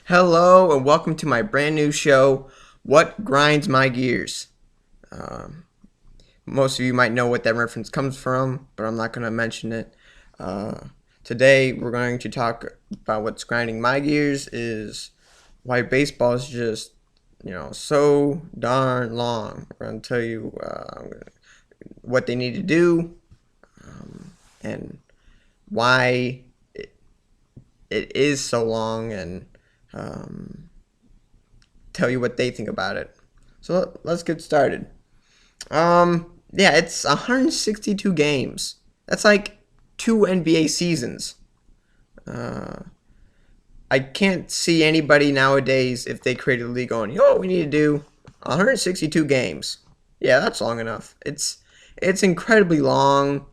Hello and welcome to my brand new show, What Grinds My Gears. Um, Most of you might know what that reference comes from, but I'm not going to mention it. Uh, Today we're going to talk about what's grinding my gears is why baseball is just, so darn long. We're going to tell you what they need to do and why it is so long and um, tell you what they think about it. So let's get started. Yeah, it's 162 games. That's like two NBA seasons. Uh, I can't see anybody nowadays if they create a league going, yo, we need to do 162 games. Yeah, that's long enough. It's incredibly long.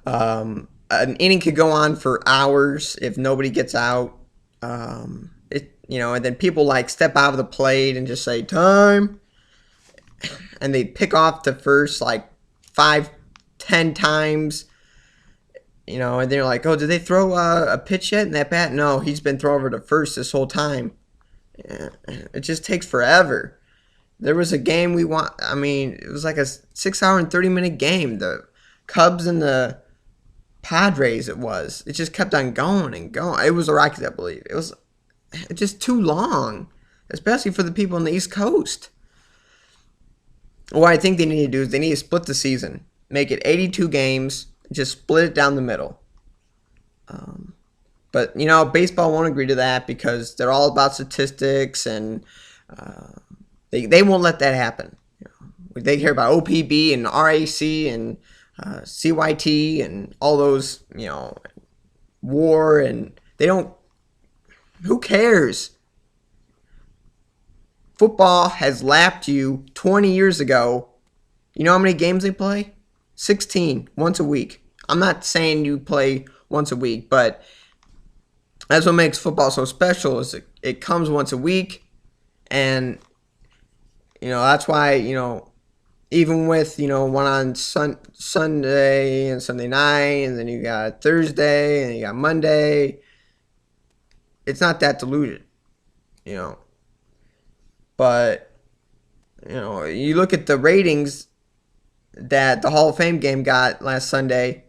An inning could go on for hours if nobody gets out. And then people like step out of the plate and just say time, and they pick off the first like 5, 10 times, and they're like, oh, did they throw a pitch yet in that bat? No, he's been thrown over to first this whole time. Yeah, it just takes forever. There was a game it was like a 6 hour and 30-minute game. The Cubs and the Padres, it just kept on going and going. It was the Rockies, I believe. It's just too long, especially for the people on the East Coast. What I think they need to do is they need to split the season, make it 82 games, just split it down the middle. But baseball won't agree to that because they're all about statistics, and they won't let that happen. They care about OPB and RAC and CYT and all those, WAR, and they don't. Who cares? Football has lapped you 20 years ago. You know how many games they play? 16, once a week. I'm not saying you play once a week, but that's what makes football so special is it comes once a week. And that's why even with one on Sunday and Sunday night, and then you got Thursday and you got Monday, it's not that diluted. you know but you look at the ratings that the Hall of Fame game got last Sunday.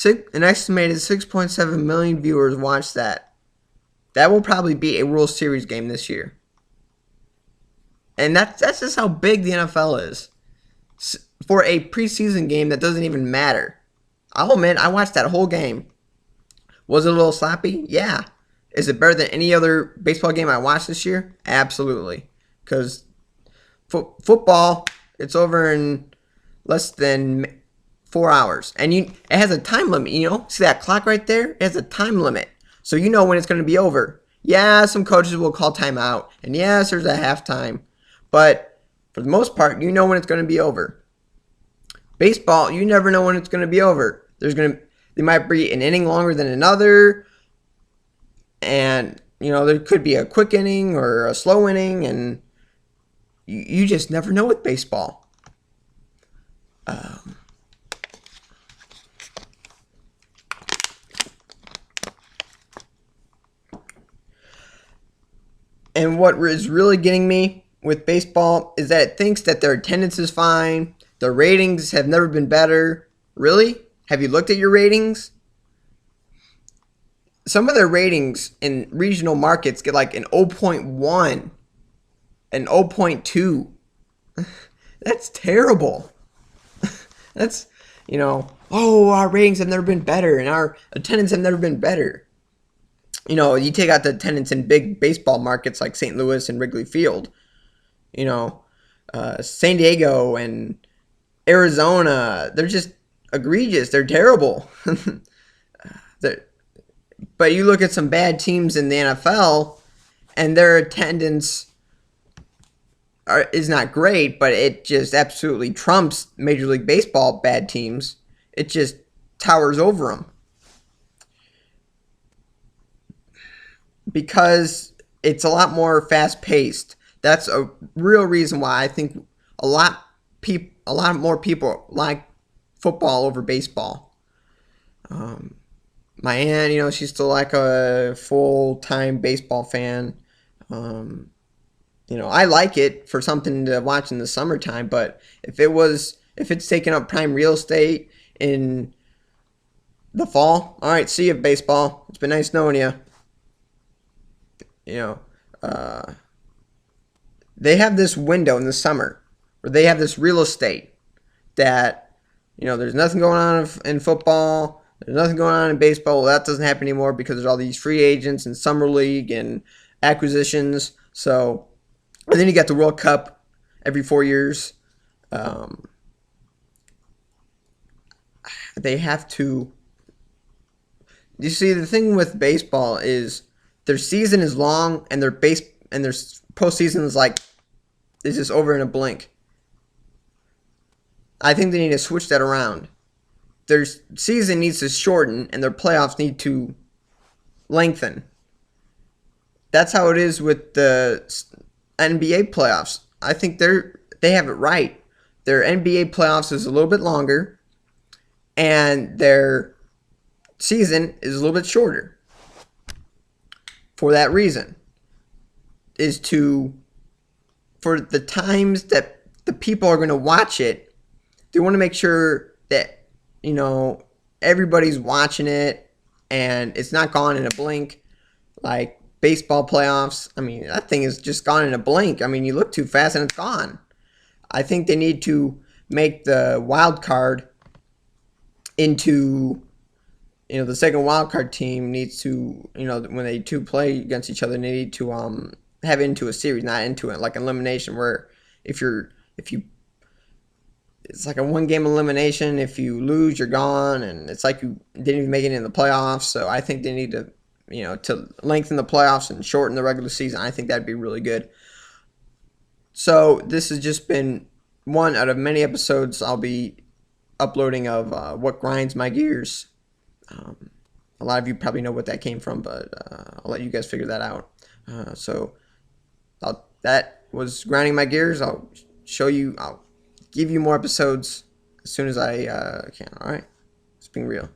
An estimated 6.7 million viewers watched that. That will probably be a World Series game this year. And that's just how big the NFL is. For a preseason game that doesn't even matter. I'll admit, I watched that whole game. Was it a little sloppy? Yeah. Is it better than any other baseball game I watched this year? Absolutely. Because football, it's over in less than 4 hours. And it has a time limit, See that clock right there? It has a time limit. So you know when it's going to be over. Yeah, some coaches will call timeout. And yes, there's a halftime. But for the most part, you know when it's going to be over. Baseball, you never know when it's going to be over. There might be an inning longer than another. And, there could be a quick inning or a slow inning. And you just never know with baseball. And what is really getting me with baseball is that it thinks that their attendance is fine. Their ratings have never been better. Really? Have you looked at your ratings? Some of their ratings in regional markets get like an 0.1, an 0.2. That's terrible. That's, our ratings have never been better and our attendance have never been better. You take out the attendance in big baseball markets like St. Louis and Wrigley Field. San Diego and Arizona, they're just egregious. They're terrible. But you look at some bad teams in the NFL, and their attendance is not great, but it just absolutely trumps Major League Baseball bad teams. It just towers over them. Because it's a lot more fast paced. That's a real reason why I think a lot more people like football over baseball. My aunt, she's still like a full time baseball fan. Um, I like it for something to watch in the summertime, but if it's taking up prime real estate in the fall, all right, see you, baseball. It's been nice knowing you. You know, uh, they have this window in the summer where they have this real estate that, there's nothing going on in football. There's nothing going on in baseball. Well, that doesn't happen anymore because there's all these free agents and summer league and acquisitions. So, and then you got the World Cup every 4 years. Um, they have to. You see, the thing with baseball is their season is long and their postseason is like it's just over in a blink. I think they need to switch that around. Their season needs to shorten and their playoffs need to lengthen. That's how it is with the NBA playoffs. I think they have it right. Their NBA playoffs is a little bit longer and their season is a little bit shorter. For that reason, is to for the times that the people are going to watch it, they want to make sure that everybody's watching it and it's not gone in a blink. Like baseball playoffs, I mean that thing is just gone in a blink. I mean you look too fast and it's gone. I think they need to make the wild card into the second wild card team needs to when they two play against each other they need to have it into a series, not into it like elimination where if you it's like a one game elimination. If you lose, you're gone, and it's like you didn't even make it in the playoffs. So I think they need to lengthen the playoffs and shorten the regular season. I think that'd be really good. So this has just been one out of many episodes I'll be uploading of what grinds my gears. Um, a lot of you probably know what that came from, but I'll let you guys figure that out. That was grinding my gears. I'll show you. I'll give you more episodes as soon as I can. All right, it's being real.